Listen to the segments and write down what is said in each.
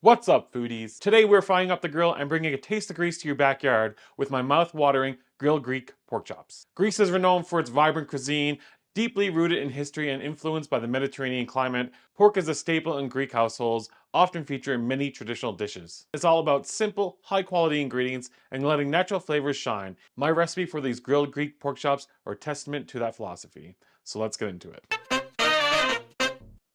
What's up, foodies? Today we're frying up the grill and bringing a taste of Greece to your backyard with my mouth-watering grilled Greek pork chops. Greece is renowned for its vibrant cuisine. Deeply rooted in history and influenced by the Mediterranean climate, pork is a staple in Greek households, often featured in many traditional dishes. It's all about simple, high-quality ingredients and letting natural flavors shine. My recipe for these grilled Greek pork chops are a testament to that philosophy. So let's get into it.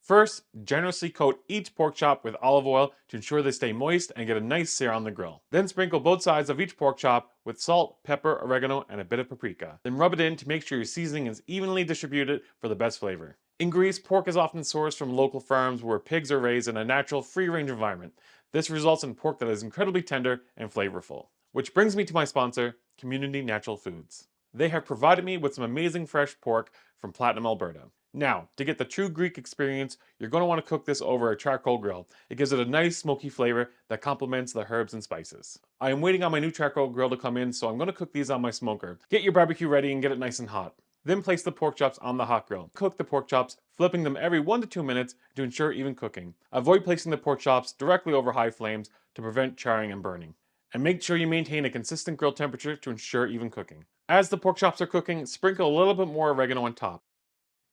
First, generously coat each pork chop with olive oil to ensure they stay moist and get a nice sear on the grill. Then sprinkle both sides of each pork chop with salt, pepper, oregano, and a bit of paprika. Then rub it in to make sure your seasoning is evenly distributed for the best flavor. In Greece, pork is often sourced from local farms where pigs are raised in a natural, free-range environment. This results in pork that is incredibly tender and flavorful. Which brings me to my sponsor, Community Natural Foods. They have provided me with some amazing fresh pork from Platinum, Alberta. Now, to get the true Greek experience, you're going to want to cook this over a charcoal grill. It gives it a nice smoky flavor that complements the herbs and spices. I am waiting on my new charcoal grill to come in, so I'm going to cook these on my smoker. Get your barbecue ready and get it nice and hot. Then place the pork chops on the hot grill. Cook the pork chops, flipping them every 1 to 2 minutes to ensure even cooking. Avoid placing the pork chops directly over high flames to prevent charring and burning. And make sure you maintain a consistent grill temperature to ensure even cooking. As the pork chops are cooking, sprinkle a little bit more oregano on top.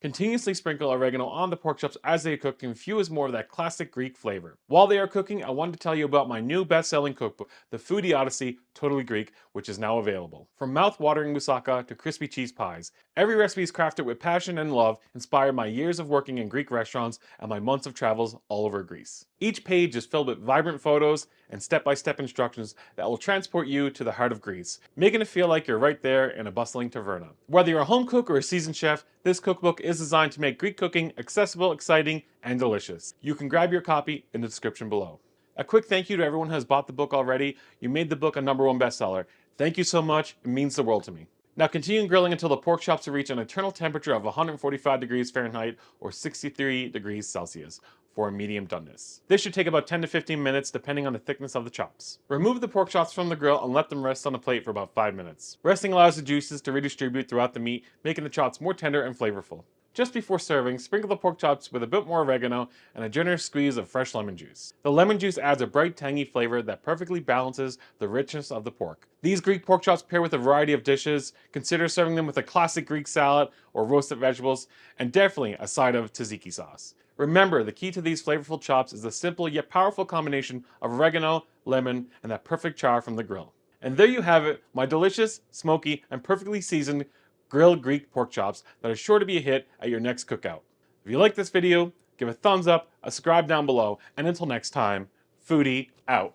Continuously sprinkle oregano on the pork chops as they cook to infuse more of that classic Greek flavor. While they are cooking, I wanted to tell you about my new best-selling cookbook, the FOOD-DEE Odyssey Totally Greek, which is now available. From mouth-watering moussaka to crispy cheese pies, every recipe is crafted with passion and love, inspired by years of working in Greek restaurants and my months of travels all over Greece. Each page is filled with vibrant photos and step-by-step instructions that will transport you to the heart of Greece, making it feel like you're right there in a bustling taverna. Whether you're a home cook or a seasoned chef, this cookbook is designed to make Greek cooking accessible, exciting, and delicious. You can grab your copy in the description below. A quick thank you to everyone who has bought the book already. You made the book a #1 bestseller. Thank you so much, it means the world to me. Now continue grilling until the pork chops reach an eternal temperature of 145 degrees Fahrenheit or 63 degrees Celsius for a medium doneness. This should take about 10 to 15 minutes depending on the thickness of the chops. Remove the pork chops from the grill and let them rest on a plate for about 5 minutes. Resting allows the juices to redistribute throughout the meat, making the chops more tender and flavorful. Just before serving, sprinkle the pork chops with a bit more oregano and a generous squeeze of fresh lemon juice. The lemon juice adds a bright, tangy flavor that perfectly balances the richness of the pork. These Greek pork chops pair with a variety of dishes. Consider serving them with a classic Greek salad or roasted vegetables, and definitely a side of tzatziki sauce. Remember, the key to these flavorful chops is the simple yet powerful combination of oregano, lemon, and that perfect char from the grill. And there you have it, my delicious, smoky, and perfectly seasoned grilled Greek pork chops that are sure to be a hit at your next cookout. If you like this video, give a thumbs up, a subscribe down below, and until next time, FOOD-DEE out.